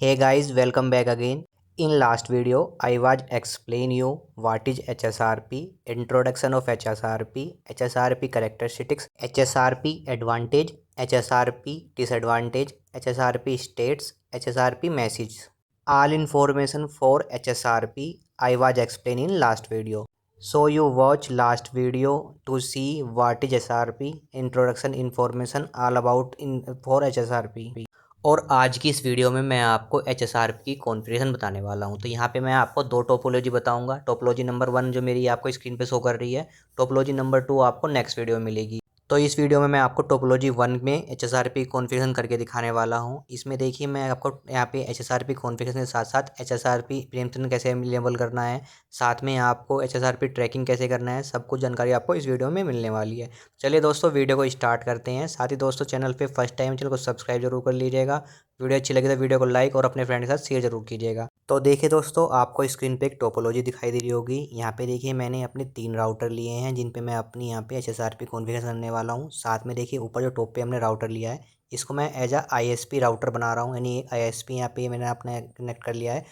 Hey guys, welcome back again. In last video, I was explain you what is HSRP, introduction of HSRP, HSRP characteristics, HSRP advantage, HSRP disadvantage, HSRP states, HSRP message. All information for HSRP I was explaining in last video. So you watch last video to see what is HSRP, introduction information all about in for HSRP. और आज की इस video में मैं आपको H S R P की configuration बताने वाला हूं। तो यहाँ पे मैं आपको दो टोपोलॉजी बताऊंगा। टोपोलॉजी नंबर 1 जो मेरी आपको स्क्रीन पे शो कर रही है, टोपोलॉजी नंबर 2 आपको नेक्स्ट वीडियो में मिलेगी। तो इस वीडियो में मैं आपको टोपोलॉजी 1 में H S R P configuration करके दिखाने वाला हूं। इसमें देखिए मैं आपको यहाँ पे H S R P configuration के साथ साथ H S R P preemption कैसे लेबल करना है, साथ में आपको H S R P tracking कैसे करना है, सब कुछ जानकारी आपको इस वीडियो में मिलने वाली है। चलिए दोस्तों वीडियो को स्टार्ट करते हैं। साथ ही दोस्तों चैनल पर फर्स्ट टाइम चैनल को सब्सक्राइब जरूर कर लीजिएगा। वीडियो अच्छी लगी तो वीडियो को लाइक और अपने फ्रेंड के साथ शेयर जरूर कीजिएगा। तो देखिए दोस्तों आपको स्क्रीन पे एक टोपोलॉजी दिखाई दे रही होगी। यहाँ पे देखिए मैंने अपने 3 राउटर लिए हैं जिन पे मैं अपनी यहाँ पे HSRP कॉन्फ़िगर करने वाला हूँ। साथ में देखिए ऊपर जो टॉप पे हमने राउटर लिया है इसको मैं एज आ ISP राउटर बना रहा हूँ, यानी ISP यहाँ पे मैंने अपना कनेक्ट कर लिया है।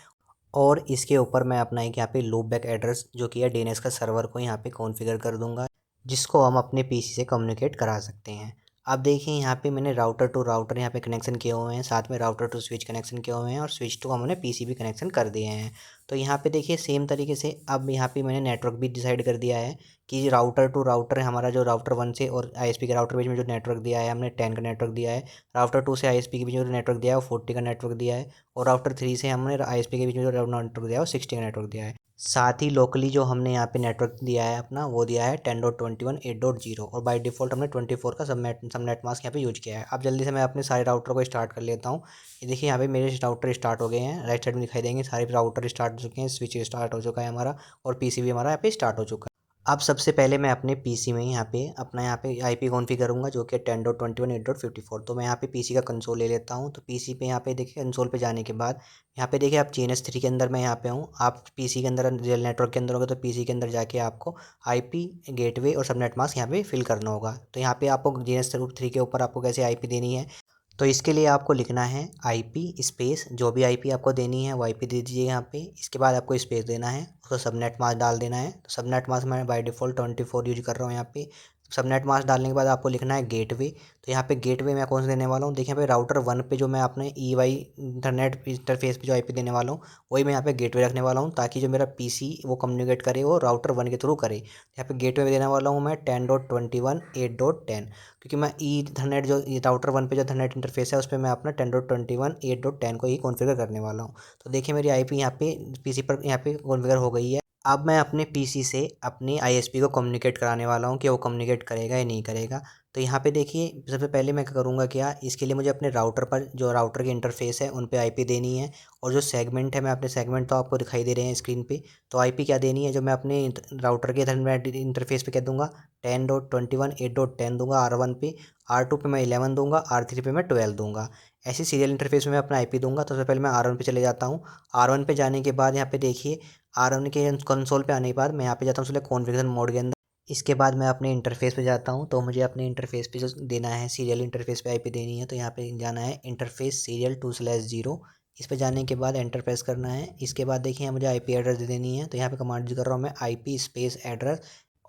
और इसके ऊपर मैं अपना एक यहाँ पे लूप बैक एड्रेस जो कि है DNS का सर्वर को यहाँ पे कॉन्फ़िगर कर दूंगा, जिसको हम अपने PC से कम्युनिकेट करा सकते हैं। अब देखिए यहाँ पे मैंने राउटर टू राउटर यहाँ पे कनेक्शन किए हुए हैं, साथ में राउटर टू स्विच कनेक्शन किए हुए हैं और स्विच टू हमने PC भी कनेक्शन कर दिए हैं। तो यहाँ पे देखिए सेम तरीके से अब यहाँ पे मैंने नेटवर्क भी डिसाइड कर दिया है कि राउटर टू राउटर हमारा जो राउटर 1 से और ISP के राउटर बीच में जो नेटवर्क दिया है हमने 10 का नेटवर्क दिया है। राउटर 2 से ISP के बीच में जो नेटवर्क दिया है वो 40 का नेटवर्क दिया है। और राउटर 3 से हमने ISP के बीच में जो नेटवर्क दिया है वो 60 का नेटवर्क दिया है। साथ ही लोकली जो हमने यहाँ पे नेटवर्क दिया है अपना वो दिया है 10.21 8.0 और बाय डिफ़ॉल्ट हमने 24 का सबनेट मास्क यहाँ पे यूज किया है। अब जल्दी से मैं अपने सारे राउटर को स्टार्ट कर लेता हूँ। ये देखिए यहाँ पे मेरे राउटर स्टार्ट हो गए हैं, राइट साइड में दिखाई देंगे सारे राउटर स्टार्ट हो चुके हैं, स्विच स्टार्ट हो चुका है हमारा और PC भी हमारा यहाँ पे स्टार्ट हो चुका है। अब सबसे पहले मैं अपने PC में यहाँ पे अपना यहाँ पे IP कॉन्फ़िगर करूँगा जो कि 10.21 8.54। तो मैं यहाँ पे PC का कंसोल ले लेता हूँ। तो PC पे यहाँ पे देखिए कंसोल पे जाने के बाद यहाँ पे देखिए आप GNS3 के अंदर मैं यहाँ पे हूँ। आप PC के अंदर रियल नेटवर्क के अंदर होगा तो PC के अंदर जाके आपको IP गेटवे और सबनेट मास्क यहाँ पे फिल करना होगा। तो यहाँ पे आपको GNS3 के ऊपर आपको कैसे IP देनी है, तो इसके लिए आपको लिखना है IP स्पेस, जो भी IP आपको देनी है वो IP दे दीजिए यहाँ पे। इसके बाद आपको स्पेस देना है, उसको सबनेट मास्क डाल देना है। तो सबनेट मास्क मैं बाय डिफ़ॉल्ट 24 यूज कर रहा हूँ यहाँ पे। सबनेट मास्क डालने के बाद आपको लिखना है गेटवे। तो यहाँ पे गेटवे मैं कौन सा देने वाला हूँ, देखिए यहाँ पे राउटर 1 पे जो मैं अपने EY इंटरनेट इंटरफेस पे जो IP देने वाला हूँ वही मैं यहाँ पे गेटवे रखने वाला हूँ, ताकि जो मेरा PC वो कम्युनिकेट करे वो राउटर 1 के थ्रू करे। यहाँ पे गेटवे में देने वाला हूँ मैं 10.21 8.10, क्योंकि मैं ईथरनेट जो राउटर 1 पे जो इथरनेट इंटरफेस है उस पर मैं अपना 10.21 8.10 को ही कॉन्फ़िगर करने वाला हूँ। तो देखिए मेरी IP यहाँ पे PC पर यहाँ पे कॉन्फ़िगर हो गई है। अब मैं अपने PC से अपनी ISP को कम्युनिकेट कराने वाला हूँ कि वो कम्युनिकेट करेगा या नहीं करेगा। तो यहाँ पे देखिए सबसे पहले मैं क्या करूँगा, क्या इसके लिए मुझे अपने राउटर पर जो राउटर के इंटरफेस है उन पे IP देनी है। और जो सेगमेंट है मैं अपने सेगमेंट तो आपको दिखाई दे रहे हैं स्क्रीन पे। तो IP क्या देनी है, जो मैं अपने राउटर के इंटरफेस पे क्या दूंगा 10.21 8.10 दूंगा R1 पे, R2 पे मैं 11 दूंगा, R3 पे मैं 12 दूंगा। ऐसे सीरियल इंटरफेस में मैं अपना IP दूंगा। तो सबसे पहले मैं R1 पे चले जाता हूँ। R1 पे जाने के बाद यहाँ पे देखिए R1 के कंसोल पे आने के बाद मैं यहाँ पे जाता हूँ सिर्फ कॉन्फ़िगरेशन मोड के अंदर। इसके बाद मैं अपने इंटरफेस पे जाता हूँ। तो मुझे अपने इंटरफेस पे जो देना है सीरियल इंटरफेस पे IP देनी है। तो यहाँ पे जाना है इंटरफेस सीरियल 2/0। इस पे जाने के बाद एंटर प्रेस करना है। इसके बाद देखिए मुझे IP एड्रेस दे देनी है। तो यहाँ पे कमांड यूज कर रहा हूँ मैं IP स्पेस एड्रेस,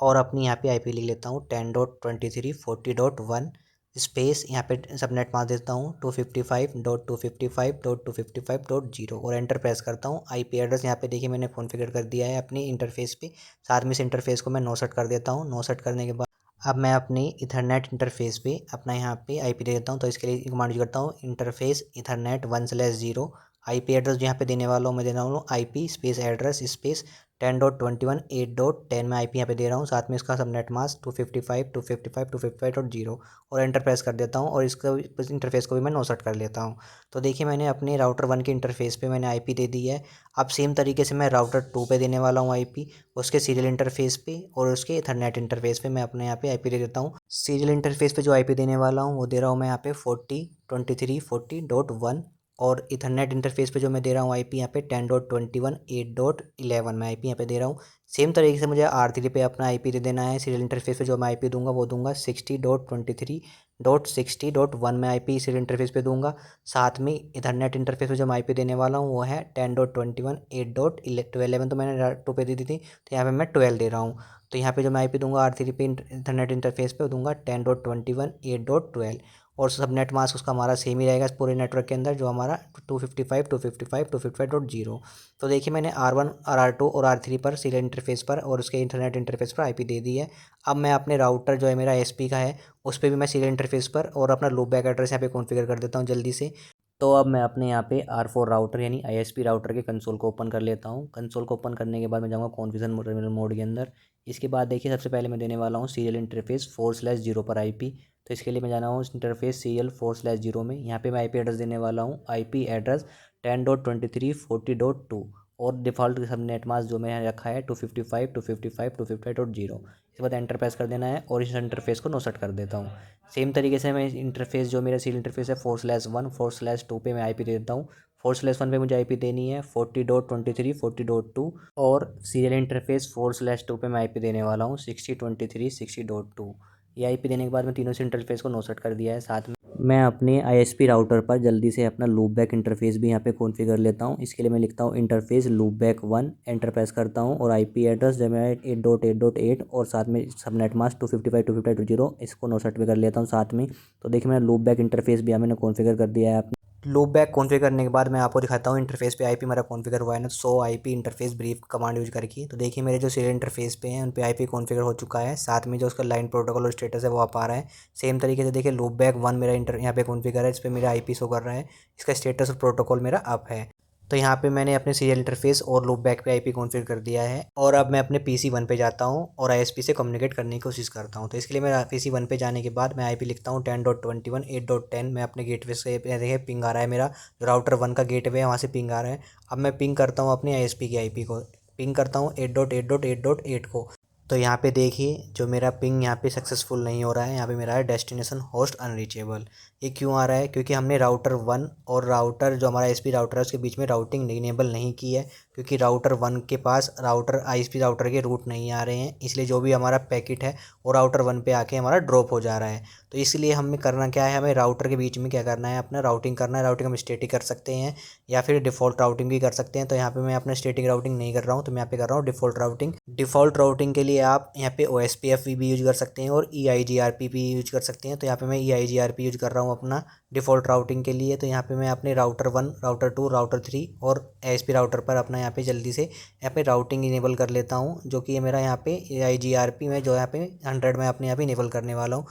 और अपनी यहाँ पे IP लिख लेता हूँ 10.23 40.1 स्पेस, यहाँ पे सबनेट मार देता हूँ 255.255.255.0 और एंटर प्रेस करता हूँ। IP एड्रेस यहाँ पे देखिए मैंने कॉन्फ़िगर कर दिया है अपने इंटरफेस पे। साथ में इस इंटरफेस को मैं नो सेट कर देता हूँ। नो सेट करने के बाद अब मैं अपने इथरनेट इंटरफेस पे अपना यहाँ पे IP दे देता हूँ। तो इसके लिए कमांड यूज करता हूँ इंटरफेस इथरनेट 1/0। IP एड्रेस जो यहाँ पे देने वाला हूँ मैं देने वाला हूँ IP स्पेस एड्रेस स्पेस 10.21 8.10 में IP यहाँ पे दे रहा हूँ। साथ में इसका सबनेट मास्क 255.255.255.0 और एंटर प्रेस कर देता हूँ। और इसका इंटरफेस को भी मैं नो सेट कर लेता हूँ। तो देखिए मैंने अपने राउटर 1 के इंटरफेस पे मैंने IP दे दी है। अब सेम तरीके से मैं राउटर 2 पे देने वाला हूँ IP, उसके सीरियल इंटरफेस पे और उसके इथरनेट इंटरफेस पे मैं अपने यहाँ पे IP दे देता हूँ। सीरियल इंटरफेस पे जो IP देने वाला हूँ वो दे रहा हूँ मैं यहाँ पे 40.23 40.1, और इथरनेट इंटरफेस पे जो मैं दे रहा हूँ IP यहाँ पे 10.21 8.11 में IP यहाँ पे दे रहा हूँ। सेम तरीके से मुझे R3 पे अपना IP दे देना है। सीरियल इंटरफेस पे जो मैं IP दूंगा वो दूंगा 60.23 10.60.1 में आईपी सीरियल इंटरफेस पे दूंगा। साथ में इथरनेट इंटरफेस पे जो मैं आईपी देने वाला हूँ वो है 10.21.8.11 तो मैंने 2 पे दी थी, तो यहाँ पे मैं 12 दे रहा हूँ। तो यहाँ पे जो मैं आईपी दूंगा R3 पे इथरनेट इंटरफेस पे दूंगा 10.21.8.12 और सबनेट मास्क उसका हमारा सेम ही रहेगा इस पूरे नेटवर्क के अंदर, जो हमारा 255.255.255.0। तो देखिए मैंने R1 और R2 और R3 पर सीरियल इंटरफेस पर और उसके इंटरनेट इंटरफेस पर आईपी दे दी है। अब मैं अपने राउटर जो है मेरा एसपी का है उस पर भी मैं सीरियल इंटरफेस पर और अपना लूप बैक एड्रेस यहाँ पे कॉन्फ़िगर कर देता हूँ जल्दी से। तो अब मैं अपने यहाँ पे R4 राउटर यानी ISP राउटर के कंसोल को ओपन कर लेता हूँ। कंसोल को ओपन करने के बाद मैं जाऊँगा कॉन्फ़िगर टर्मिनल मोड के अंदर। इसके बाद देखिए सबसे पहले मैं देने वाला हूँ सीरियल इंटरफेस /0 पर आईपी। तो इसके लिए मैं जाना हूँ इंटरफेस सीरियल /0 में। यहाँ पे मैं आईपी एड्रेस देने वाला हूँ आईपी एड्रेस 10.23.40.2 और डिफ़ॉल्ट सबनेट मास्क जो मैंने रखा है 255.255.255.0। इसके बाद एंटर प्रेस कर देना है और इस इंटरफेस को नो सेट कर देता हूँ। सेम तरीके से मैं इंटरफेस जो मेरा सीरियल इंटरफेस है /1//2 पे मैं आईपी दे देता हूँ। /1 पे मुझे आईपी देनी है 40.23.40.2 और सीरियल इंटरफेस /2 पे मैं आईपी देने वाला हूँ 60.23.60.2। ये आईपी देने के बाद मैं तीनों से इंटरफेस को नो सेट कर दिया है। साथ में मैं अपने आईएसपी राउटर पर जल्दी से अपना लूप बैक इंटरफेस भी यहाँ पे कॉन्फ़िगर लेता हूँ। इसके लिए मैं लिखता हूँ interface loop back 1, enter press करता हूँ और आईपी एड्रेस जो मैं 8.8.8 और साथ में सबनेट मास्क 255.255.0 इसको नो सेट भी कर लेता हूँ साथ में। तो देखिए मैंने लूप बैक इंटरफेस भी मैंने कॉन्फ़िगर कर दिया है। लूप बैक कॉन्फ़िगर करने के बाद मैं आपको दिखाता हूँ इंटरफेस पे आईपी मेरा कॉन्फ़िगर हुआ है ना, सो IP interface brief command use करके। तो देखिए मेरे जो सीरियल इंटरफेस पे हैं उन पे आईपी कॉन्फ़िगर हो चुका है, साथ में जो उसका लाइन प्रोटोकॉल और स्टेटस है वो आप आ रहा है। सेम तरीके से देखिए लूप बैक 1 मेरा यहाँ पे कॉन्फ़िगर है, इस पर मेरा आईपी शो कर रहा है, इसका स्टेटस और प्रोटोकॉल मेरा अप है। तो यहाँ पे मैंने अपने सीरियल इंटरफेस और लूप बैक पे आईपी कॉन्फ़िगर कर दिया है और अब मैं अपने पीसी 1 पे जाता हूँ और आईएसपी से कम्युनिकेट करने की कोशिश करता हूँ। तो इसके लिए मैं पीसी 1 पे जाने के बाद मैं आईपी लिखता हूँ 10.21.8.10। मैं अपने गेटवे से देखिए पिंग आ रहा है, मेरा जो राउटर 1 का गेटवे है वहाँ से पिंग आ रहा है। अब मैं पिंग करता हूँ अपने आईएसपी की आईपी को, पिंग करता हूँ 8.8.8.8 को। तो यहाँ पे देखिए जो मेरा पिंग यहाँ पे सक्सेसफुल नहीं हो रहा है, यहाँ पे मेरा है डेस्टिनेशन होस्ट अनरीचेबल। ये क्यों आ रहा है? क्योंकि हमने राउटर 1 और राउटर जो हमारा आईएसपी राउटर है उसके बीच में राउटिंग इनेबल नहीं की है, क्योंकि राउटर 1 के पास राउटर आईएसपी राउटर के रूट नहीं आ रहे हैं, इसलिए जो भी हमारा पैकेट है वो राउटर 1 पे आके हमारा ड्रॉप हो जा रहा है। तो इसलिए हमें करना क्या है, हमें राउटर के बीच में क्या करना है, अपना राउटिंग करना है। राउटिंग हम स्टैटिक कर सकते हैं या फिर डिफ़ॉल्ट राउटिंग भी कर सकते हैं। तो यहाँ पे मैं अपना स्टैटिक राउटिंग नहीं कर रहा हूँ, तो मैं यहाँ पे कर रहा हूँ डिफ़ॉल्ट राउटिंग। डिफ़ॉल्ट राउटिंग के लिए आप यहाँ पे OSPF भी यूज कर सकते हैं और EIGRP भी यूज कर सकते हैं। तो यहाँ पे मैं EIGRP यूज कर रहा हूँ अपना डिफ़ॉल्ट राउटिंग के लिए। तो यहाँ पे मैं अपने राउटर 1, राउटर 2, राउटर 3 और ASP राउटर पर अपना यहाँ पे जल्दी से यहाँ पे राउटिंग इनेबल कर लेता हूँ, जो कि मेरा यहाँ पे EIGRP में जो यहाँ पे 100 में अपने यहाँ पे इनेबल करने वाला हूँ।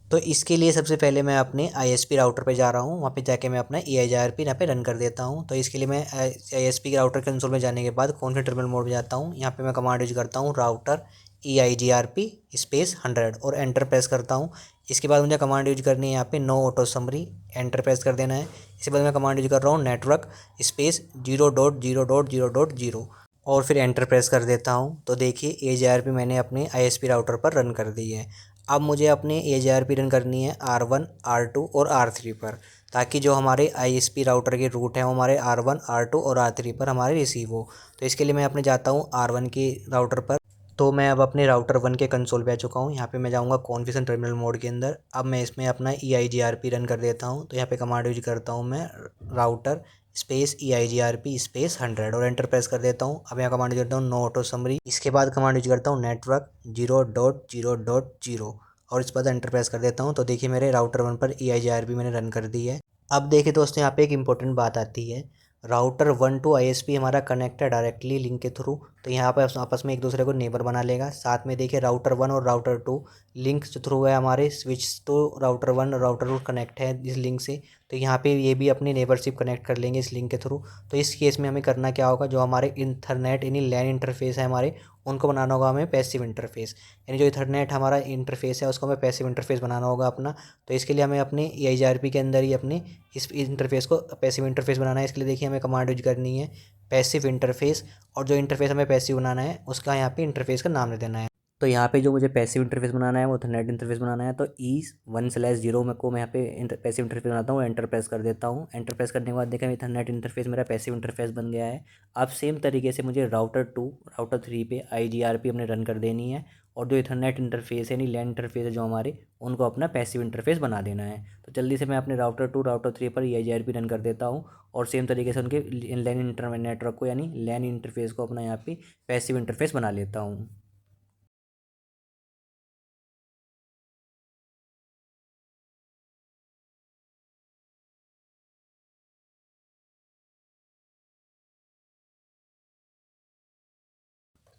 तो इसके लिए सबसे पहले मैं अपने आईएसपी राउटर पे जा रहा हूँ, वहाँ पे जाके मैं अपना EIGRP यहाँ पे रन कर देता हूँ। तो इसके लिए मैं आईएसपी राउटर कंसोल में जाने के बाद कॉन्फ़िगर टर्मिनल मोड में जाता हूँ। यहाँ पे मैं कमांड यूज करता हूँ राउटर EIGRP स्पेस 100 और एंटर प्रेस करता हूँ। इसके बाद मुझे कमांड यूज करनी है यहाँ पे no auto summary, enter press कर देना है। इसके बाद मैं कमांड यूज कर रहा हूँ नेटवर्क स्पेस 0.0.0.0 और फिर एंटर प्रेस कर देता हूँ। तो देखिए EIGRP मैंने अपने आईएसपी राउटर पर रन कर दी है। अब मुझे अपनी EIGRP रन करनी है R1, R2 और R3 पर, ताकि जो हमारे आईएसपी राउटर के रूट हैं वो हमारे R1, R2 और R3 पर हमारे रिसीव हो। तो इसके लिए मैं अपने जाता हूँ R1 के राउटर पर। तो मैं अब अपने राउटर 1 के कंसोल पे आ चुका हूँ। यहाँ पे मैं जाऊँगा कॉन्फ़िगर टर्मिनल मोड के अंदर। अब मैं इसमें अपना EIGRP रन कर देता हूँ। तो यहाँ पे कमांड यूज करता हूँ मैं राउटर स्पेस EIGRP स्पेस 100 और एंटर प्रेस कर देता हूँ। अब यहाँ कमांड यूज करता हूँ नो ऑटो समरी। इसके बाद कमांड यूज करता हूँ नेटवर्क 0.0.0 और इस पर एंटर प्रेस कर देता हूँ। तो देखिए मेरे राउटर 1 पर EIGRP मैंने रन कर दी है। अब देखिए दोस्तों यहाँ पे एक इंपॉर्टेंट बात आती है, राउटर 1 टू आईएसपी हमारा कनेक्ट है डायरेक्टली लिंक के थ्रू, तो यहाँ पर आपस में एक दूसरे को नेबर बना लेगा। साथ में देखिए राउटर 1 और राउटर 2 लिंक जो थ्रू है हमारे स्विच तो राउटर 1 और राउटर 2 कनेक्ट है इस लिंक से, तो यहाँ पे ये भी अपनी नेबरशिप कनेक्ट कर लेंगे इस लिंक के थ्रू। तो इस केस में हमें करना क्या होगा, जो हमारे इंटरनेट यानी लैन इंटरफेस है हमारे, उनको बनाना होगा हमें पैसिव इंटरफेस, यानी जो इथरनेट हमारा इंटरफेस है उसको हमें पैसिव इंटरफेस बनाना होगा अपना। तो इसके लिए हमें अपने EIGRP के अंदर ही अपने इस इंटरफेस को पैसिव इंटरफेस बनाना है। इसके लिए देखिए हमें कमांड यूज करनी है पैसिव इंटरफेस, और जो इंटरफेस हमें पैसिव बनाना है उसका यहाँ पे इंटरफेस का नाम दे देना है। तो यहाँ पे जो मुझे पैसिव इंटरफेस बनाना है वो इथरनेट इंटरफेस बनाना है। तो E1/0 में को मैं यहाँ पे पैसिव इंटरफेस बनाता हूँ, एंटर प्रेस कर देता हूँ। एंटर प्रेस करने के बाद देखा इथरनेट इंटरफेस मेरा पैसिव इंटरफेस बन गया है। अब सेम तरीके से मुझे राउटर 2, राउटर 3 पे IGRP अपने रन कर देनी है और जो इथरनेट इंटरफेस है यानी लैन इंटरफेस है जो हमारे, उनको अपना पैसिव इंटरफेस बना देना है। तो जल्दी से मैं अपने राउटर 2 राउटर 3 पर EIGRP रन कर देता हूँ और सेम तरीके से उनके लैन इंटर नेटवर्क को यानी लैन इंटरफेस को अपना यहाँ पे पैसिव इंटरफेस बना लेता हूँ।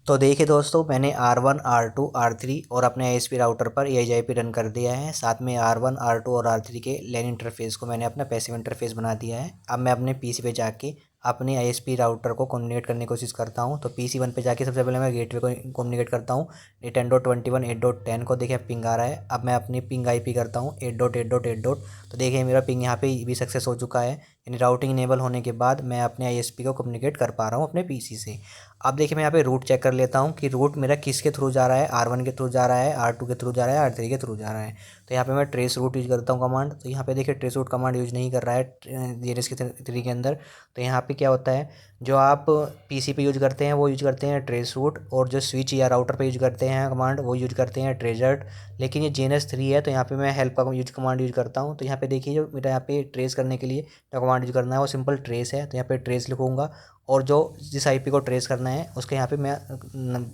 तो देखिए दोस्तों, मैंने R1 R2 R3 और अपने ISP राउटर पर EIGRP रन कर दिया है। साथ में R1 R2 और R3 के लैन इंटरफेस को मैंने अपना पैसिव इंटरफेस बना दिया है। अब मैं अपने PC पे जाके अपने ISP राउटर को कम्युनिकेट करने की कोशिश करता हूँ। तो PC 1 पे जाके सबसे पहले मैं गेटवे को कम्युनिकेट करता हूँ। 10.21 8.10 को देखिए पिंग आ रहा है। अब मैं अपनी पिंग IP करता हूँ 8.8.8. तो देखिए मेरा पिंग यहाँ पे भी सक्सेस हो चुका है, यानी राउटिंग इनेबल होने के बाद मैं अपने ISP को कम्युनिकेट कर पा रहा हूँ अपने PC से। अब देखिए मैं यहाँ पे रूट चेक कर लेता हूँ कि रूट मेरा किसके थ्रू जा रहा है, R1 के थ्रू जा रहा है, R2 के थ्रू जा रहा है, R3 के थ्रू जा रहा है। तो यहाँ पे मैं ट्रेस रूट यूज़ करता हूँ कमांड। तो यहाँ पे देखिए ट्रेस रूट कमांड यूज़ नहीं कर रहा है DNS के 3 के अंदर। तो यहाँ पे क्या होता है, जो आप PC पे यूज करते हैं वो यूज करते हैं ट्रेस रूट, और जो स्विच या राउटर पे यूज करते हैं कमांड वो यूज करते हैं ट्रेजर्ट। लेकिन ये JNS 3 है तो यहाँ पे मैं हेल्प का यूज कमांड यूज करता हूँ। तो यहाँ पे देखिए जो मेरा यहाँ पे ट्रेस करने के लिए जो कमांड यूज करना है वो सिंपल ट्रेस है। तो यहाँ पे ट्रेस लिखूँगा और जो जिस IP को ट्रेस करना है उसके यहाँ पे मैं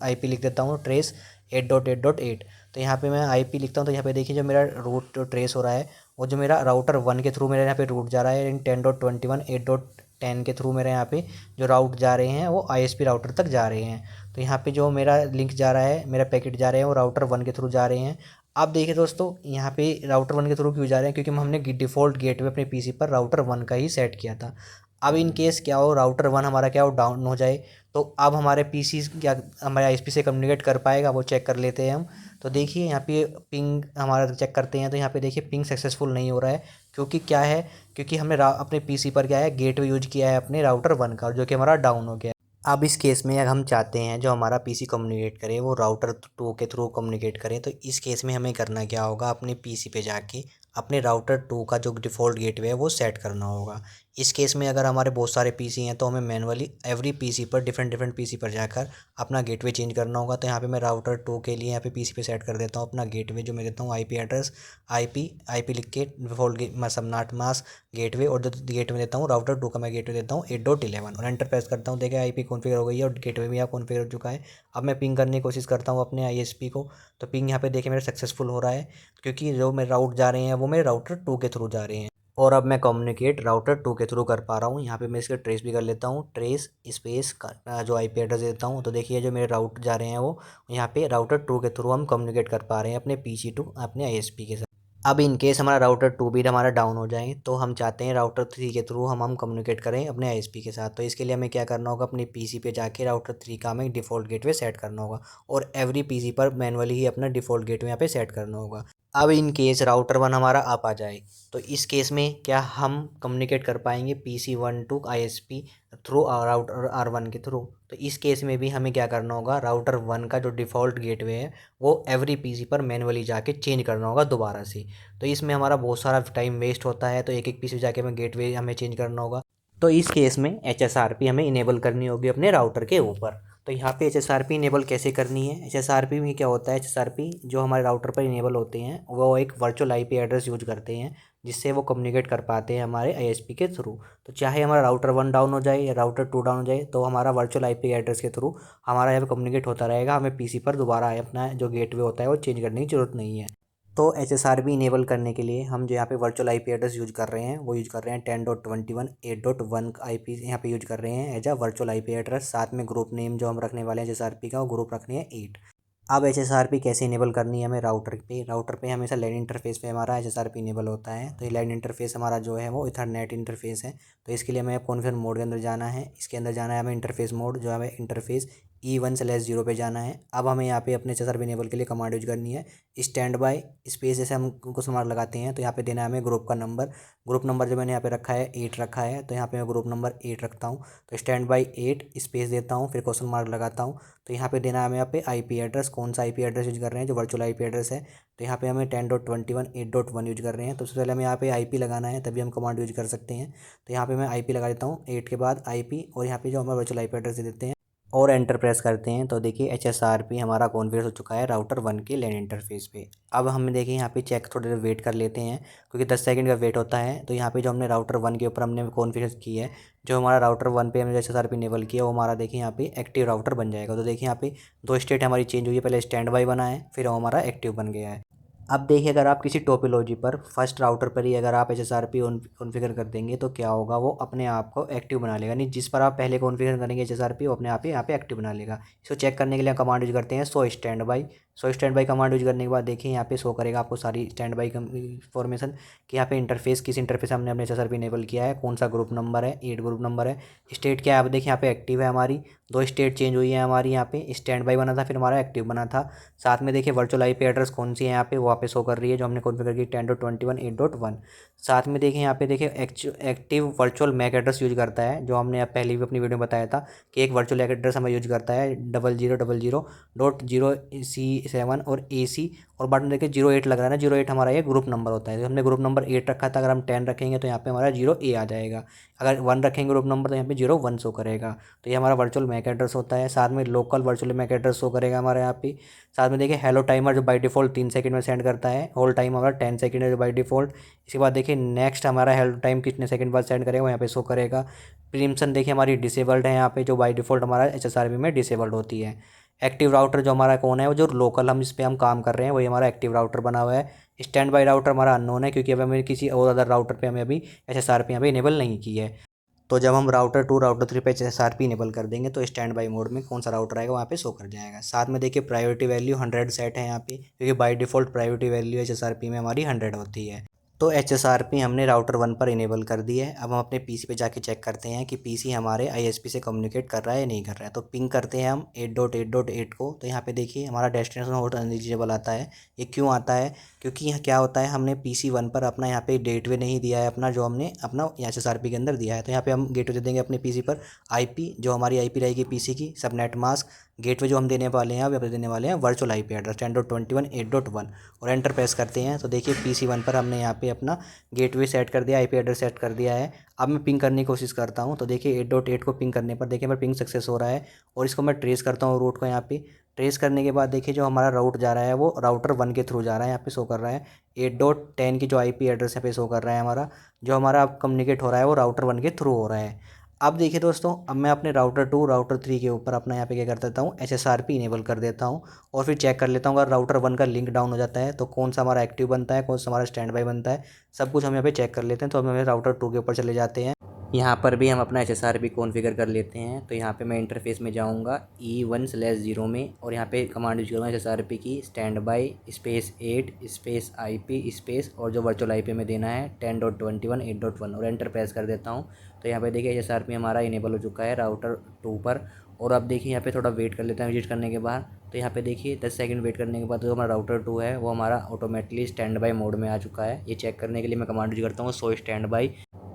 IP लिख देता हूँ ट्रेस 8.8.8। तो यहाँ पे मैं IP लिखता हूँ। तो यहाँ पे देखिए जो मेरा रूट जो ट्रेस हो रहा है वो जो मेरा राउटर 1 के थ्रू मेरे यहाँ पे रूट जा रहा है, 10.21 8.10 के थ्रू मेरे यहाँ पे जो राउट जा रहे हैं वो ISP राउटर तक जा रहे हैं। तो यहाँ पे जो मेरा लिंक जा रहा है, मेरा पैकेट जा रहे हैं वो राउटर 1 के थ्रू जा रहे हैं। अब देखिए दोस्तों, यहाँ पे राउटर 1 के थ्रू क्यों जा रहे हैं, क्योंकि हमने डिफ़ॉल्ट गेटवे अपने PC पर राउटर 1 का ही सेट किया था। अब इन केस क्या हो, राउटर 1 हमारा क्या हो डाउन हो जाए, तो अब हमारे PC क्या हमारे ISP से कम्युनिकेट कर पाएगा, वो चेक कर लेते हैं हम। तो देखिए यहाँ पे पिंग हमारा चेक करते हैं। तो यहाँ पे देखिए पिंग सक्सेसफुल नहीं हो रहा है, क्योंकि क्या है, क्योंकि हमने अपने PC पर क्या है गेटवे यूज किया है अपने राउटर 1 का, जो कि हमारा डाउन हो गया है। अब इस केस में अगर हम चाहते हैं जो हमारा PC कम्युनिकेट करे वो राउटर 2 के थ्रू कम्युनिकेट करे, तो इस केस में हमें करना क्या होगा, अपने PC पे जाके अपने राउटर 2 का जो डिफ़ॉल्ट गेटवे है वो सेट करना होगा। इस केस में अगर हमारे बहुत सारे PC हैं तो हमें मैनुअली एवरी PC पर डिफरेंट PC पर जाकर अपना गेटवे चेंज करना होगा। तो यहाँ पे मैं राउटर 2 के लिए यहाँ पे PC पे सेट कर देता हूँ अपना गेटवे, जो मैं देता हूँ IP एड्रेस IP लिख के डिफ़ॉल्ट सबनाट मास्क गेटवे, और जो गेटवे देता हूँ राउटर 2 का मैं गेटवे देता हूँ 8.11 और एंटर प्रेस करता हूँ। देखिए IP कॉन्फ़िगर हो गई है और गेटवे भी यहाँ कॉन्फ़िगर हो चुका है। अब मैं पिंग करने की कोशिश करता हूँ अपने ISP को। तो पिंग यहाँ पे देखिए मेरा सक्सेसफुल हो रहा है, क्योंकि जो मेरे राउट जा रहे हैं वो मेरे राउटर 2 के थ्रू जा रहे हैं। और अब मैं कम्युनिकेट राउटर 2 के थ्रू कर पा रहा हूँ। यहाँ पे मैं इसके ट्रेस भी कर लेता हूँ, ट्रेस स्पेस का जो IP एड्रेस देता हूँ। तो देखिए जो मेरे राउट जा रहे हैं वो यहाँ पे राउटर 2 के थ्रू हम कम्युनिकेट कर पा रहे हैं अपने PC टू अपने ISP के साथ। अब इन केस हमारा राउटर 2 भी हमारा डाउन हो जाए तो हम चाहते हैं राउटर 3 के थ्रू हम कम्युनिकेट करें अपने ISP के साथ। तो इसके लिए हमें क्या करना होगा, अपने PC पे जाके राउटर 3 का हमें डिफ़ॉल्ट गेटवे सेट करना होगा, और एवरी PC पर मैनुअली ही अपना डिफ़ॉल्ट गेटवे यहाँ पे सेट करना होगा। अब इन केस राउटर 1 हमारा अप आ जाए तो इस केस में क्या हम कम्युनिकेट कर पाएंगे PC 1 to ISP through router R1 के थ्रू। तो इस केस में भी हमें क्या करना होगा, राउटर 1 का जो डिफ़ॉल्ट गेटवे है वो एवरी PC पर मैनुअली जाके चेंज करना होगा दोबारा से। तो इसमें हमारा बहुत सारा टाइम वेस्ट होता है, तो एक PC जाके हमें गेटवे हमें चेंज करना होगा। तो इस केस में HSRP हमें इनेबल करनी होगी अपने राउटर के ऊपर। तो यहाँ पे HSRP इनेबल कैसे करनी है, HSRP में क्या होता है, HSRP जो हमारे राउटर पर इनेबल होते हैं वो एक वर्चुअल IP एड्रेस यूज करते हैं, जिससे वो कम्युनिकेट कर पाते हैं हमारे ISP के थ्रू। तो चाहे हमारा राउटर 1 डाउन हो जाए या राउटर 2 डाउन हो जाए, तो हमारा वर्चुअल IP एड्रेस के थ्रू हमारा यहाँ पे कम्युनिकेट होता रहेगा। हमें PC पर दोबारा अपना जो गेटवे होता है वो चेंज करने की ज़रूरत नहीं है। तो HSRP इनेबल करने के लिए हम जो यहाँ पे वर्चुअल IP एड्रेस यूज कर रहे हैं वो यूज कर रहे हैं 10.21 8.1 IP यहाँ पे यूज कर रहे हैं as a virtual IP address. साथ में ग्रुप नेम जो हम रखने वाले हैं HSRP का, वो ग्रुप रखने हैं 8। अब HSRP कैसे इनेबल करनी है हमें, राउटर पे हमेशा लैन इंटरफेस पे हमारा HSRP इनेबल होता है। तो ये लैन इंटरफेस हमारा जो है वो इथरनेट इंटरफेस है। तो इसके लिए हमें कॉन्फ़िगर मोड के अंदर जाना है, इसके अंदर जाना है हमें इंटरफेस मोड, जो हमें इंटरफेस E1/0 पे जाना है। अब हमें यहाँ पे अपने HSRP इनेबल के लिए कमांड यूज करनी है स्टैंड बाय स्पेस, जैसे हम क्वेश्चन मार्क लगाते हैं तो यहाँ पे देना है हमें ग्रुप का नंबर। ग्रुप नंबर जो मैंने यहाँ पे रखा है 8 रखा है, तो यहाँ पे मैं ग्रुप नंबर 8 रखता हूँ। तो स्टैंड बाय 8 स्पेस देता हूँ, फिर क्वेश्चन मार्क लगाता हूँ। तो यहाँ पे देना है हमें यहाँ पे IP एड्रेस, कौन सा IP एड्रेस यूज कर रहे हैं, जो वर्चुअल IP एड्रेस है। तो यहाँ पे हमें 10.21 8.1 यूज कर रहे हैं। तो सबसे पहले हमें यहाँ पे IP लगाना है, तभी हम कमांड यूज कर सकते हैं। तो यहाँ पे मैं IP लगा देता हूँ 8 के बाद IP, और यहाँ पे जो हमारा वर्चुअल IP एड्रेस दे देते हैं और एंटर प्रेस करते हैं तो देखिए HSRP हमारा कॉन्फ़िगर हो चुका है राउटर 1 के लैन इंटरफेस पे। अब हम देखिए यहाँ पे चेक थोड़ी देर वेट कर लेते हैं क्योंकि 10 सेकंड का वेट होता है। तो यहाँ पे जो हमने राउटर 1 के ऊपर हमने कॉन्फ़िगर की है, जो हमारा राउटर 1 पे हमने HSRP इनेबल किया वो हमारा देखिए यहाँ पे एक्टिव राउटर बन जाएगा। तो देखिए यहाँ पे 2 स्टेट हमारी चेंज हुई है, पहले स्टैंड बाई बना है फिर वो हमारा एक्टिव बन गया है। अब देखिए अगर आप किसी टोपोलॉजी पर फर्स्ट राउटर पर ही अगर आप HSRP कॉन्फ़िगर कर देंगे तो क्या होगा, वो अपने आप को एक्टिव बना लेगा। नहीं, जिस पर आप पहले कॉन्फ़िगर करेंगे HSRP वो अपने आप ही यहाँ पे एक्टिव बना लेगा। इसको चेक करने के लिए कमांड यूज करते हैं सो स्टैंड बाई कमांड यूज करने के बाद देखिए यहाँ पे शो करेगा आपको सारी स्टैंड बाई इन्फॉर्मेशन कि यहाँ पे इंटरफेस किस इंटरफेस हमने अपने HSRP इनेबल किया है, कौन सा ग्रुप नंबर है, 8 ग्रुप नंबर है, स्टेट क्या है। अब देखिए यहाँ पे एक्टिव है हमारी, 2 स्टेट चेंज हुई है हमारी, यहाँ पे स्टैंड बाई बना था फिर हमारा एक्टिव बना था। साथ में देखिए वर्चुअल IP एड्रेस कौन सी है यहाँ पे वहाँ पे शो कर रही है जो हमने कॉन्फ़िगर की 10.21.8.1। साथ में देखिए यहाँ पे देखिए active virtual MAC address use करता है, जो हमने पहले भी अपनी वीडियो में बताया था कि एक वर्चुअल एड्रेस हमें यूज करता है 0000.0C7 और AC, और बाद में देखिए 08 लग रहा है ना, 08 हमारा ये ग्रुप नंबर होता है। तो हमने ग्रुप नंबर 8 रखा था, अगर हम 10 रखेंगे तो यहाँ पे हमारा 0A आ जाएगा। अगर 1 रखेंगे ग्रुप नंबर तो यहाँ पे 01 शो करेगा। तो ये हमारा वर्चुअल मैक एड्रेस होता है। साथ में local virtual MAC address show करेगा हमारे यहाँ पे। साथ में देखिए हेलो टाइमर जो बाय डिफ़ॉल्ट 3 सेकंड में सेंड करता है, होल्ड टाइम हमारा 10 सेकंड है जो बाय डिफ़ॉल्ट। इसके बाद देखिए नेक्स्ट हमारा हेलो टाइम कितने सेकंड बाद सेंड करेगा वो यहाँ पे शो करेगा। प्रीम्पशन देखिए हमारी डिसेबल्ड है यहाँ पे, जो बाय डिफ़ॉल्ट हमारा HSRP में डिसेबल्ड होती है। एक्टिव राउटर जो हमारा कौन है, वो जो लोकल हम इस पर हम काम कर रहे हैं वही हमारा एक्टिव राउटर बना हुआ है। स्टैंड बाई राउटर हमारा अननोन है क्योंकि अभी हमें किसी और अदर राउटर पे हमें अभी HSRP यहाँ पे इनेबल नहीं की है। तो जब हम राउटर 2 राउटर 3 पे HSRP इनेबल कर देंगे तो स्टैंड बाई मोड में कौन सा राउटर आएगा वहाँ पे शो कर जाएगा। साथ में देखिए प्रायोरिटी वैल्यू 100 सेट है यहाँ पे, क्योंकि by default priority value HSRP में हमारी 100 होती है। तो HSRP हमने राउटर 1 पर इनेबल कर दी है। अब हम अपने PC पे जाके चेक करते हैं कि PC हमारे ISP से कम्युनिकेट कर रहा है या नहीं कर रहा है। तो पिंग करते हैं हम 8.8.8 को, तो यहाँ पे देखिए हमारा डेस्टिनेशन होस्ट अनरीचेबल आता है। ये क्यों आता है, क्योंकि यहाँ क्या होता है, हमने PC 1 पर अपना यहाँ पे गेटवे नहीं दिया है अपना, जो हमने अपना HSRP के अंदर दिया है। तो यहाँ पे हम गेटवे दे देंगे अपने PC पर IP, जो हमारी IP रहेगी PC की सबनेट मास्क। गेटवे जो हम देने वाले हैं, अब यहाँ पे देने वाले हैं वर्चुअल IP एड्रेस 10.21.8.1, और एंटर प्रेस करते हैं तो देखिए PC 1 पर हमने यहाँ पे अपना गेटवे सेट कर दिया, IP एड्रेस सेट कर दिया है। अब मैं पिंग करने की कोशिश करता हूँ तो देखिए 8.8 को पिंग करने पर देखिए मेरा पिंग सक्सेस हो रहा है। और इसको मैं ट्रेस करता हूँ रूट को, यहाँ पे ट्रेस करने के बाद देखिए जो हमारा राउट जा रहा है वो राउटर 1 के थ्रू जा रहा है, यहाँ पे शो कर रहा है 8.10 की जो IP एड्रेस यहाँ पे शो कर रहा है हमारा, जो हमारा अब कम्युनिकेट हो रहा है वो राउटर 1 के थ्रू हो रहा है। अब देखिए दोस्तों, अब मैं अपने राउटर 2 राउटर 3 के ऊपर अपना यहाँ पे क्या कर देता हूँ, HSRP इनेबल कर देता हूँ और फिर चेक कर लेता हूँ अगर राउटर 1 का लिंक डाउन हो जाता है तो कौन सा हमारा एक्टिव बनता है, कौन सा हमारा स्टैंड बाई बनता है, सब कुछ हम यहाँ पे चेक कर लेते हैं। तो हम हमें राउटर 2 के ऊपर चले जाते हैं। यहाँ पर भी हम अपना HSRP कॉन्फ़िगर कर लेते हैं। तो यहाँ पे मैं इंटरफेस में जाऊँगा E1/0 में, और यहाँ पे कमांड यूज करूँगा HSRP की stand by space 8 space IP space और जो वर्चुअल IP में देना है 10.21.8.1, और एंटर प्रेस कर देता हूँ। तो यहाँ पे देखिए HSRP हमारा इनेबल हो चुका है राउटर 2 पर। और अब देखिए यहाँ पे थोड़ा वेट कर लेते हैं विजिट करने के बाद। तो यहाँ पे देखिए 10 सेकंड वेट करने के बाद जो हमारा राउटर 2 है वो हमारा ऑटोमेटिकली स्टैंड बाई मोड में आ चुका है। ये चेक करने के लिए मैं कमांड यूज करता हूँ सो स्टैंड बाई,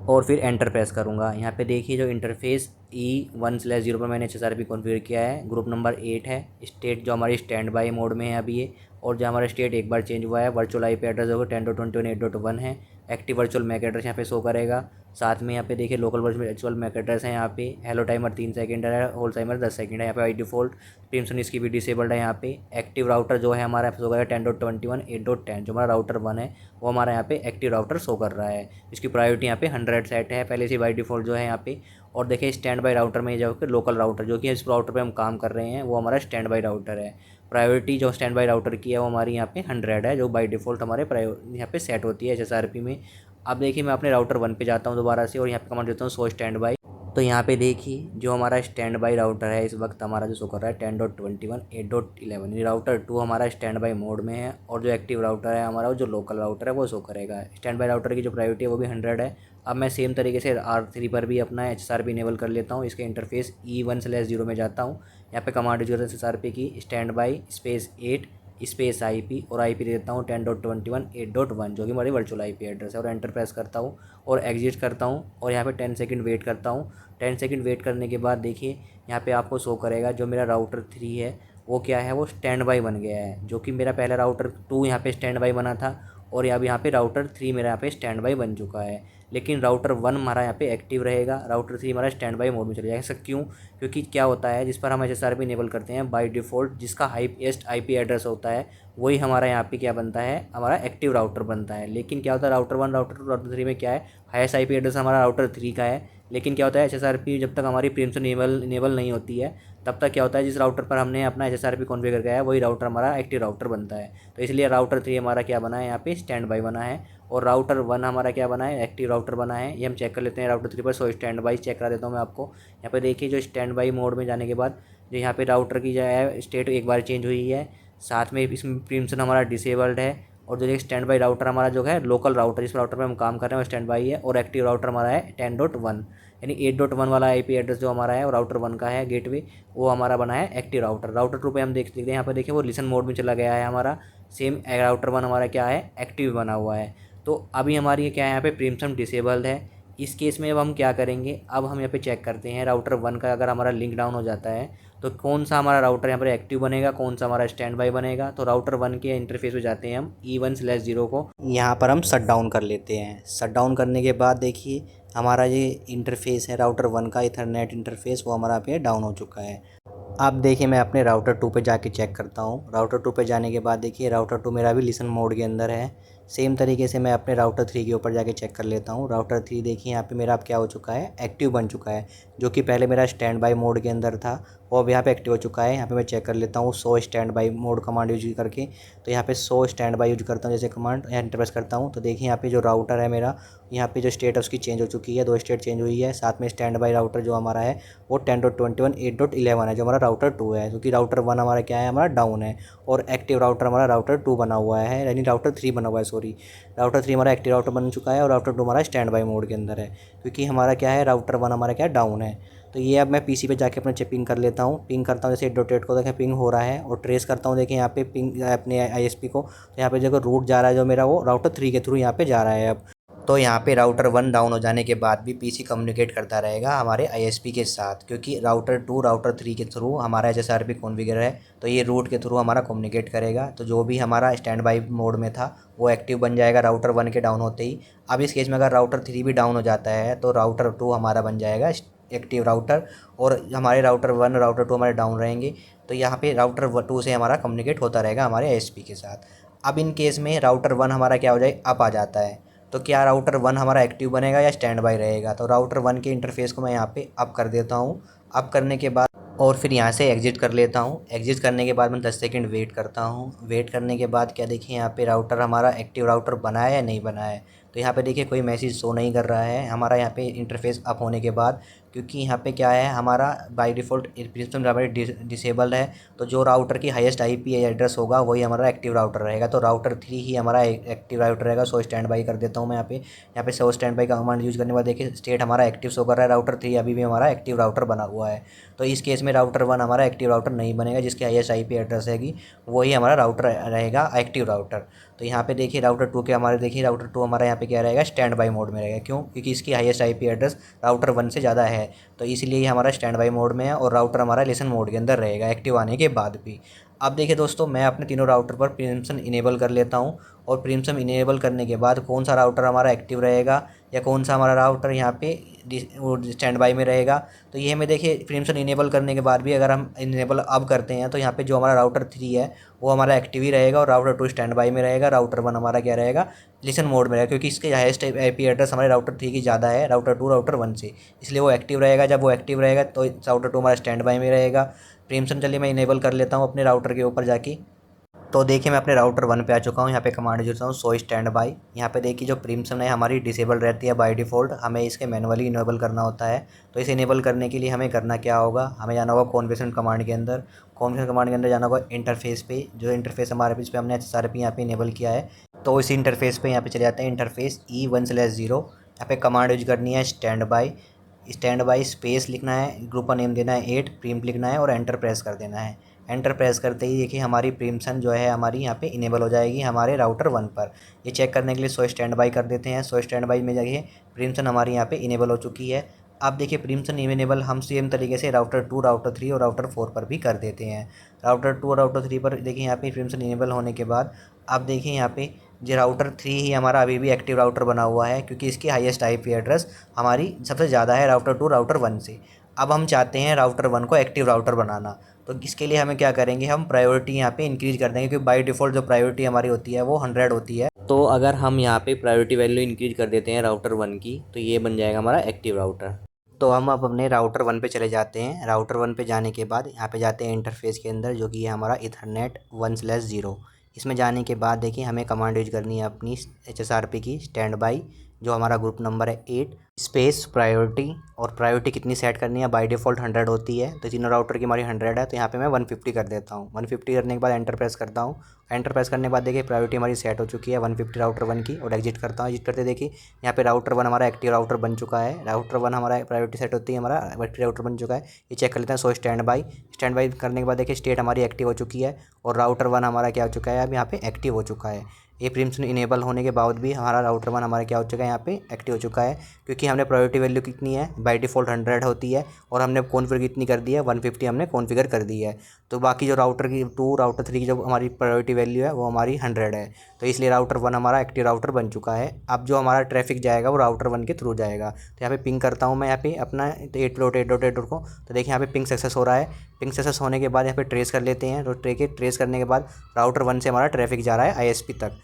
और फिर एंटर प्रेस करूँगा। यहाँ पे देखिए जो इंटरफेस E1/0 पर मैंने HSRP कॉन्फ़िगर किया है, ग्रुप नंबर 8 है, स्टेट जो हमारी स्टैंड बाई मोड में है अभी ये, और जो हमारा स्टेट एक बार चेंज हुआ है, वर्चुअल IP एड्रेस होगा 10.21.8.1 है, एक्टिव वर्चुअल मैक एड्रेस यहाँ पे शो करेगा। साथ में यहाँ पे देखिए लोकल वर्चुअल मैक एड्रेस है, यहाँ पे हेलो टाइमर 3 सेकंड है, होल्ड टाइमर 10 सेकंड है, यहाँ पे बाई डिफ़ॉल्ट प्रिम्पशन इसकी भी डिसेबल्ड है। यहाँ पे एक्टिव राउटर जो है हमारा शो करेगा 10.21.8.10, जो हमारा राउटर 1 है वो हमारा यहाँ पे एक्टिव राउटर शो कर रहा है। इसकी प्रायोरिटी यहाँ पे 100 सेट है पहले से बाई डिफ़ॉल्ट जो है यहाँ पे। और देखिए स्टैंड बाई राउटर में जो कि लोकल राउटर जो कि इस राउटर पे हम काम कर रहे हैं वो हमारा स्टैंड बाई राउटर है। प्रायोरिटी जो स्टैंड बाई राउटर की है वो हमारी यहाँ पे 100 है, जो बाई डिफ़ॉल्ट हमारे यहाँ पे सेट होती है HSRP में। अब देखिए मैं अपने राउटर 1 पे जाता हूँ दोबारा से, और यहाँ पे कमांड देता हूँ सो स्टैंड बाई। तो यहाँ पे देखिए जो हमारा स्टैंड बाई राउटर है इस वक्त हमारा जो शो कर रहा है 10.21.8.11, ये राउटर 2 हमारा स्टैंड बाई मोड में है, और जो एक्टिव राउटर है हमारा जो लोकल राउटर है वो शो करेगा। स्टैंड बाई राउटर की जो प्रायोरिटी है वो भी 100 है। अब मैं सेम तरीके से R3 पर भी अपना HSRP इनेबल कर लेता हूँ। इसके इंटरफेस E1/0 में जाता हूँ, यहाँ पे कमांड यूज करता हूँ HSRP की stand by space 8 space IP, और IP दे देता हूँ 10.21.8.1, जो कि हमारी वर्चुअल IP एड्रेस है, और एंटर प्रेस करता हूँ और एग्जिट करता हूँ, और यहाँ पे 10 सेकंड वेट करता हूँ। 10 सेकंड वेट करने के बाद देखिए यहाँ पे आपको शो करेगा जो मेरा राउटर 3 है वो क्या है, वो स्टैंड बाई बन गया है, जो कि मेरा पहला राउटर 2 यहाँ पे स्टैंड बाई बना था, और अब यहाँ पे राउटर 3 मेरा यहाँ पे स्टैंड बाई बन चुका है। लेकिन राउटर 1 हमारा यहाँ पे एक्टिव रहेगा, राउटर 3 हमारा स्टैंड बाई मोड में चले जाएगा। ऐसा क्यों? क्योंकि क्या होता है, जिस पर हम HSRP इनेबल करते हैं बाय डिफ़ॉल्ट जिसका हाईएस्ट IP एड्रेस होता है वही हमारा यहाँ पे क्या बनता है, हमारा एक्टिव राउटर बनता है। लेकिन क्या होता है राउटर 1, राउटर 2, राउटर 3 में क्या है, हाईएस्ट IP एड्रेस हमारा राउटर 3 का है। लेकिन क्या होता है HSRP जब तक हमारी परमिशन इनेबल नहीं होती है तब तक क्या होता है, जिस राउटर पर हमने अपना HSRP कॉन्फ़िगर किया है वही राउटर हमारा एक्टिव राउटर बनता है। तो इसलिए राउटर 3 हमारा क्या बना है, यहाँ पे स्टैंड बाई बना है, और राउटर 1 हमारा क्या बना है, एक्टिव राउटर बना है। ये हम चेक कर लेते हैं राउटर 3 पर। सो स्टैंड बाई चेक करा देता हूँ मैं आपको। यहाँ पे देखिए जो स्टैंड बाई मोड में जाने के बाद जो यहाँ पे राउटर की जो है स्टेट एक बार चेंज हुई है, साथ में इसमें परमिशन हमारा डिसेबल्ड है, और जो एक स्टैंड बाई राउटर हमारा जो है लोकल राउटर जिस राउटर पे हम काम कर रहे हैं वो स्टैंड बाई है, और एक्टिव राउटर हमारा है 10.1, यानी 8.1 वाला IP एड्रेस जो हमारा है और राउटर 1 का है गेटवे, वो हमारा बना है एक्टिव राउटर। राउटर 2 पे हम देखते हैं, यहाँ पर देखिए वो लिसन मोड में चला गया है हमारा। सेम राउटर 1 हमारा क्या है, एक्टिव बना हुआ है। तो अभी हमारी क्या है, यहाँ पे परमिशन डिसेबल्ड है। इस केस में अब हम क्या करेंगे, अब हम यहाँ पे चेक करते हैं राउटर 1 का अगर हमारा लिंक डाउन हो जाता है तो कौन सा हमारा राउटर यहाँ पर एक्टिव बनेगा, कौन सा हमारा स्टैंड बाई बनेगा। तो राउटर 1 के इंटरफेस में जाते हैं हम, E1/0 को यहाँ पर हम शट डाउन कर लेते हैं। शट डाउन करने के बाद देखिए हमारा ये इंटरफेस है राउटर 1 का, इथरनेट इंटरफेस, वो हमारा पे डाउन हो चुका है। अब देखिए मैं अपने राउटर 2 पे जाके चेक करता हूँ। राउटर 2 पे जाने के बाद देखिए राउटर 2 मेरा भी लिसन मोड के अंदर है। सेम तरीके से मैं अपने राउटर 3 के ऊपर जाके चेक कर लेता हूँ। राउटर 3 देखिए यहाँ पे मेरा अब क्या हो चुका है, एक्टिव बन चुका है, जो कि पहले मेरा स्टैंड बाई मोड के अंदर था वो अब यहाँ पे एक्टिव हो चुका है। यहाँ पे मैं चेक कर लेता हूँ show stand by mode command use करके। तो यहाँ पे शो स्टैंड बाई यूज करता हूँ जैसे कमांड, यहाँ इंटर प्रेस करता हूँ तो देखिए यहाँ पे जो राउटर है मेरा, यहाँ पे जो स्टेट है उसकी चेंज हो चुकी है, 2 स्टेट चेंज हुई है। साथ में स्टैंड बाई राउटर जो हमारा है वो 10.21 8.11 है जो हमारा राउटर 2 है, क्योंकि राउटर 1 हमारा क्या है, हमारा डाउन है, और एक्टिव राउटर हमारा राउटर 2 बना हुआ है, यानी राउटर 3 बना हुआ है, सॉरी राउटर 3 हमारा एक्टिव राउटर बन चुका है और राउटर 2 हमारा स्टैंड बाई मोड के अंदर है, क्योंकि हमारा क्या है राउटर 1 हमारा क्या डाउन है। तो ये अब मैं PC पे जाके अपने पिंग कर लेता हूँ। पिंग करता हूँ जैसे 8.8 को, देखें पिंग हो रहा है, और ट्रेस करता हूँ देखिए यहाँ पे पिंग अपने ISP को। तो यहाँ पे जो रूट जा रहा है जो मेरा वो राउटर 3 के थ्रू यहाँ पे जा रहा है अब। तो यहाँ पे राउटर 1 डाउन हो जाने के बाद भी PC कम्युनिकेट करता रहेगा हमारे ISP के साथ, क्योंकि राउटर 2 राउटर 3 के थ्रू हमारा HSRP कॉन्फ़िगर है, तो ये रूट के थ्रू हमारा कम्युनिकेट करेगा। तो जो भी हमारा स्टैंड बाई मोड में था वो एक्टिव बन जाएगा राउटर 1 के डाउन होते ही। अब इस केस में अगर राउटर 3 भी डाउन हो जाता है तो राउटर 2 हमारा बन जाएगा एक्टिव राउटर, और हमारे राउटर 1 राउटर 2 हमारे डाउन रहेंगे। तो यहाँ पे राउटर 2 से हमारा कम्युनिकेट होता रहेगा हमारे ISP के साथ। अब इन केस में राउटर 1 हमारा क्या हो जाए, अप आ जाता है, तो क्या राउटर 1 हमारा एक्टिव बनेगा या स्टैंड बाई रहेगा। तो राउटर 1 के इंटरफेस को मैं यहाँ पे अप कर देता हूँ। अप करने के बाद और फिर यहाँ से एग्जिट कर लेता हूँ। एग्जिट करने के बाद मैं 10 सेकंड वेट करता हूँ। वेट करने के बाद क्या देखिए यहाँ पे राउटर हमारा एक्टिव राउटर बना है या नहीं बना है। तो यहाँ पे देखिए कोई मैसेज शो नहीं कर रहा है हमारा यहाँ पे इंटरफेस अप होने के बाद, क्योंकि यहाँ पे क्या है हमारा बाय डिफ़ॉल्ट प्रिंसिपल हमारी डिसेबल्ड है। तो जो राउटर की हाईएस्ट IP एड्रेस होगा वही हमारा एक्टिव राउटर रहेगा। तो राउटर 3 ही हमारा एक्टिव राउटर रहेगा। सो स्टैंड बाई कर देता हूँ मैं यहाँ पे सो स्टैंड बाई का कमांड यूज़ करने के बाद देखिए स्टेट हमारा एक्टिव शो कर रहा है, राउटर 3 अभी भी हमारा एक्टिव राउटर बना हुआ है। तो इस केस में राउटर 1 हमारा एक्टिव राउटर नहीं बनेगा, जिसकी हाईएस्ट IP एड्रेस रहेगी वही हमारा राउटर रहेगा एक्टिव राउटर। तो यहाँ पे देखिए राउटर 2 के हमारे देखिए राउटर 2 हमारा यहाँ पे क्या रहेगा, स्टैंड बाई मोड में रहेगा। क्यों? क्योंकि इसकी हाईएस्ट IP एड्रेस राउटर 1 से ज़्यादा है, तो इसलिए ये हमारा स्टैंड बाई मोड में है, और राउटर हमारा लिसन मोड के अंदर रहेगा एक्टिव आने के बाद भी। अब देखिए दोस्तों मैं अपने तीनों राउटर पर परमिशन इनेबल कर लेता हूँ, और परमिशन इनेबल करने के बाद कौन सा राउटर हमारा एक्टिव रहेगा या कौन सा हमारा राउटर यहाँ पे स्टैंड बाई में रहेगा। तो ये हमें देखिए परमिशन इनेबल करने के बाद भी अगर हम इनेबल अब करते हैं तो यहाँ पे जो हमारा राउटर 3 है वो हमारा एक्टिव ही रहेगा, और राउटर 2 स्टैंड बाई में रहेगा, राउटर 1 हमारा क्या रहेगा, लिसन मोड में रहेगा, क्योंकि इसके हाईएस्ट IP एड्रेस हमारे राउटर 3 की ज़्यादा है राउटर 2 राउटर 1 से, इसलिए वो एक्टिव रहेगा। जब वो एक्टिव रहेगा तो राउटर 2 हमारा स्टैंड बाई में रहेगा। परमिशन चलिए मैं इनेबल कर लेता हूँ अपने राउटर के ऊपर जाके। तो देखिए मैं अपने राउटर 1 पे आ चुका हूँ। यहाँ पे कमांड यूज करता हूँ सो स्टैंड बाई। यहाँ पे देखिए जो परमिशन है हमारी डिसेबल रहती है बाय डिफ़ॉल्ट, हमें इसके मैनुअली इनेबल करना होता है। तो इसे इनेबल करने के लिए हमें करना क्या होगा, हमें जाना होगा कॉन्फ़िगरेशन कमांड के अंदर। कॉन्फ़िगरेशन कमांड के अंदर जाना होगा इंटरफेस पे, जो इंटरफेस हमारे इस पर हमने HSRP यहाँ पे इनेबल किया है। तो इस इंटरफेस पे यहाँ पे चले जाते हैं, इंटरफेस E1/0। यहाँ पे कमांड यूज करनी है stand by. Stand by space लिखना है, ग्रुप का नेम देना है 8, प्रीम्प लिखना है और एंटर प्रेस कर देना है। एंटर प्रेस करते ही देखिए हमारी परमिशन जो है हमारी यहाँ पे इनेबल हो जाएगी हमारे राउटर 1 पर। ये चेक करने के लिए सो स्टैंड बाई कर देते हैं। सो स्टैंड बाई में जाइए परमिशन हमारी यहाँ पे इनेबल हो चुकी है। अब देखिए परमिशन इनेबल हम सेम तरीके से राउटर 2 राउटर 3 और राउटर 4 पर भी कर देते हैं। राउटर 2 और राउटर 3 पर देखिए यहाँ पे परमिशन इनेबल होने के बाद अब देखिए यहाँ पे जो राउटर 3 ही हमारा अभी भी एक्टिव राउटर बना हुआ है, क्योंकि इसकी हाईएस्ट आईपी एड्रेस हमारी सबसे ज़्यादा है राउटर 2 राउटर 1 से। अब हम चाहते हैं राउटर 1 को एक्टिव राउटर बनाना, तो इसके लिए हमें क्या करेंगे, हम प्रायोरिटी यहाँ पे इंक्रीज़ कर देंगे, क्योंकि बाय डिफ़ॉल्ट जो प्रायोरिटी हमारी होती है वो 100 होती है। तो अगर हम यहाँ पे प्रायोरिटी वैल्यू इंक्रीज़ कर देते हैं राउटर 1 की, तो ये बन जाएगा हमारा एक्टिव राउटर। तो हम अब अपने राउटर 1 पे चले जाते हैं। राउटर 1 पे जाने के बाद यहाँ पे जाते हैं इंटरफेस के अंदर, जो कि है हमारा ईथरनेट 1/0। इसमें जाने के बाद देखिए हमें कमांड यूज करनी है अपनी HSRP की, स्टैंड बाई, जो हमारा ग्रुप नंबर है 8 स्पेस प्रायोरिटी। और प्रायोरिटी कितनी सेट करनी है, बाय डिफ़ॉल्ट 100 होती है, तो तीनों राउटर की हमारी 100 है, तो यहाँ पे मैं 150 कर देता हूँ। 150 करने के बाद एंटर प्रेस करता हूँ। एंटर प्रेस करने के बाद देखिए प्रायोरिटी हमारी सेट हो चुकी है 150 राउटर 1 की, और एग्जिट करता हूँ। एग्जिट करते देखिए यहाँ पे राउटर 1 हमारा एक्टिव राउटर बन चुका है। राउटर 1 हमारा प्रायोरिटी सेट होती है, हमारा एक्टिव राउटर बन चुका है। ये चेक कर लेते हैं। सो स्टैंड बाई करने के बाद देखिए स्टेट हमारी एक्टिव हो चुकी है, और राउटर 1 हमारा क्या हो चुका है, अब यहाँ पे एक्टिव हो चुका है। ये परमिशन इनेबल होने के बाद भी हमारा राउटर 1 हमारा क्या हो चुका है, यहाँ पे एक्टिव हो चुका है, क्योंकि हमने प्रायोरिटी वैल्यू कितनी है, बाय डिफ़ॉल्ट 100 होती है, और हमने कॉन्फ़िगर कितनी कर दी है, 150 हमने कॉन्फ़िगर कर दी है। तो बाकी जो राउटर की 2 राउटर 3 की जो हमारी प्रायोरिटी वैल्यू है वो हमारी 100 है, तो इसलिए राउटर 1 हमारा एक्टिव राउटर बन चुका है। अब जो हमारा ट्रैफिक जाएगा वो राउटर 1 के थ्रू जाएगा। तो यहाँ पे पिंग करता हूँ मैं यहाँ पे अपना 8.8.8 को, तो देखिए यहाँ पे पिंग सक्सेस हो रहा है। पिंग सक्सेस होने के बाद यहाँ पे ट्रेस कर लेते हैं, तो ट्रेस करने के बाद राउटर 1 से हमारा ट्रैफिक जा रहा है ISP तक।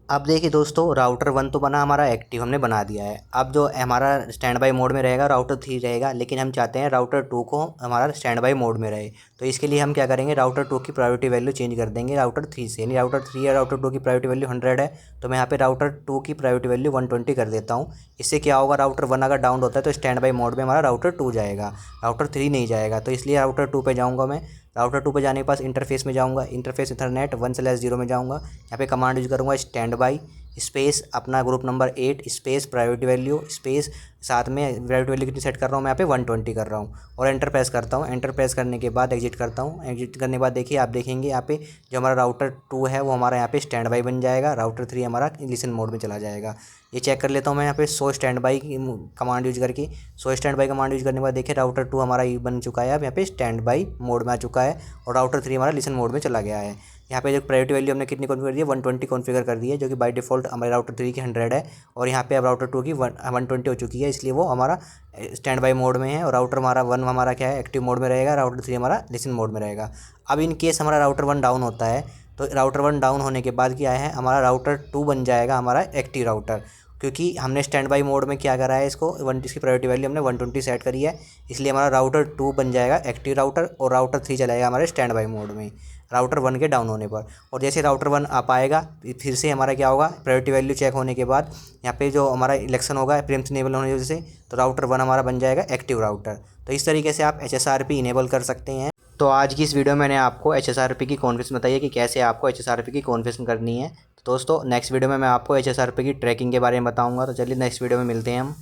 अब देखिए दोस्तों, राउटर 1 तो बना हमारा एक्टिव, हमने बना दिया है। अब जो हमारा स्टैंड बाई मोड में रहेगा राउटर 3 रहेगा, लेकिन हम चाहते हैं राउटर 2 को हमारा स्टैंड बाई मोड में रहे। तो इसके लिए हम क्या करेंगे, राउटर 2 की प्रायोरिटी वैल्यू चेंज कर देंगे राउटर 3 से, यानी राउटर 3 या राउटर 2 की प्रायोरिटी वैल्यू 100 है, तो मैं यहाँ पे राउटर 2 की प्रायोरिटी वैल्यू 120 कर देता हूँ। इससे क्या होगा, राउटर 1 अगर डाउन होता है तो स्टैंड बाई मोड में हमारा राउटर 2 जाएगा, राउटर 3 नहीं जाएगा। तो इसलिए राउटर 2 पे जाऊँगा मैं। राउटर 2 पे जाने के पास इंटरफेस में जाऊँगा, इंटरफेस ईथरनेट 1/0 में जाऊँगा। यहाँ पे कमांड यूज करूँगा स्टैंड बाई स्पेस अपना group number 8 space priority value space, साथ में प्रायोरिटी वैल्यू कितनी सेट कर रहा हूँ मैं यहाँ पे 120 कर रहा हूँ, और एंटर प्रेस करता हूँ। एंटर प्रेस करने के बाद एग्जिट करता हूँ। एग्जिट करने के बाद देखिए आप देखेंगे यहाँ पे जो हमारा राउटर 2 है वो हमारा यहाँ पे स्टैंड बाई बन जाएगा, राउटर 3 हमारा लिसन मोड में चला जाएगा। ये चेक कर लेता हूँ मैं यहाँ पे so standby command use करके। So standby command use करने के बाद देखिए राउटर 2 हमारा ये बन चुका है, अब यहाँ पे स्टैंड बाई मोड में आ चुका है, और राउटर 3 हमारा लिसन मोड में चला गया है। यहाँ पे जो प्रायोरिटी वैल्यू हमने कितनी कॉन्फ़िगर कर दी है, 120 कॉन्फ़िगर कर दी है, जो कि बाय डिफ़ॉल्ट हमारे राउटर 3 की 100 है, और यहाँ पे अब राउटर 2 की 120 हो चुकी है, इसलिए वो हमारा स्टैंड बाई मोड में है। और राउटर हमारा 1 हमारा क्या है, एक्टिव मोड में रहेगा, राउटर 3 हमारा लिसन मोड में रहेगा। अब इन केस हमारा राउटर 1 डाउन होता है, तो राउटर 1 डाउन होने के बाद क्या है, हमारा राउटर 2 बन जाएगा हमारा एक्टिव राउटर, क्योंकि हमने स्टैंड बाई मोड में क्या करा है, इसको इसकी प्रायोरिटी वैल्यू हमने 120 सेट करी है, इसलिए हमारा राउटर 2 बन जाएगा एक्टिव राउटर, और राउटर 3 चलाएगा हमारे स्टैंड बाई मोड में राउटर 1 के डाउन होने पर। और जैसे राउटर 1 आ पाएगा, फिर से हमारा क्या होगा, प्रायोरिटी वैल्यू चेक होने के बाद यहाँ पे जो हमारा इलेक्शन होगा प्रीएम्प्शन इनेबल होने की वजह से, तो राउटर 1 हमारा बन जाएगा एक्टिव राउटर। तो इस तरीके से आप HSRP इनेबल कर सकते हैं। तो आज की इस वीडियो में मैंने आपको HSRP की कॉन्फ़िगरेशन बताई है कि कैसे आपको HSRP की कॉन्फ़िगरेशन करनी है। तो दोस्तों नेक्स्ट वीडियो में मैं आपको HSRP की ट्रैकिंग के बारे में बताऊंगा। तो चलिए नेक्स्ट वीडियो में मिलते हैं हम।